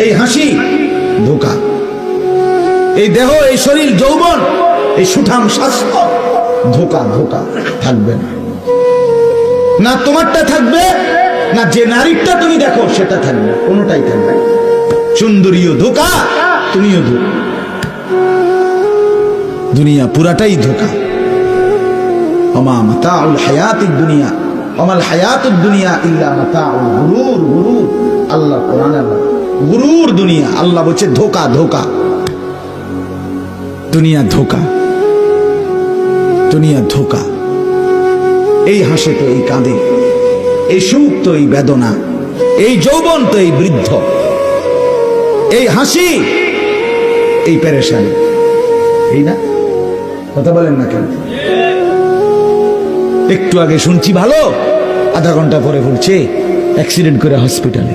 এই হাসি ধোঁকা, এই দেহ, এই শরীর, যৌবন, এই সুঠাম স্বাস্থ্য ধোঁকা, ধোঁকা থাকবে না। না তোমারটা থাকবে, না যে নারীটা তুমি দেখো সেটা থাকবে, কোনোটাই থাকবে না। সুন্দরীও ধোঁকা, তুমিও ধোঁকা, দুনিয়া পুরাটাই ধোঁকা। ওমা মাতাউল হায়াতিদ দুনিয়া ওমাল হায়াতুদ দুনিয়া ইল্লা মাতাউল গুরুর। গুরুর আল্লাহ কোরআনে গুরুর দুনিয়া, আল্লাহ বলছে ধোঁকা, ধোঁকা, দুনিয়া ধোঁকা, দুনিয়া ধোঁকা। এই হাসে তো এই কাঁদে, এই সুখ তো এই বেদনা, এই যৌবন তো এই বৃদ্ধ, এই হাসি এই পেরেশানি, এই না? কথা বলেন না কেন? একটু আগে শুনছি ভালো, আধা ঘন্টা পরে বলছে অ্যাক্সিডেন্ট করে হসপিটালে।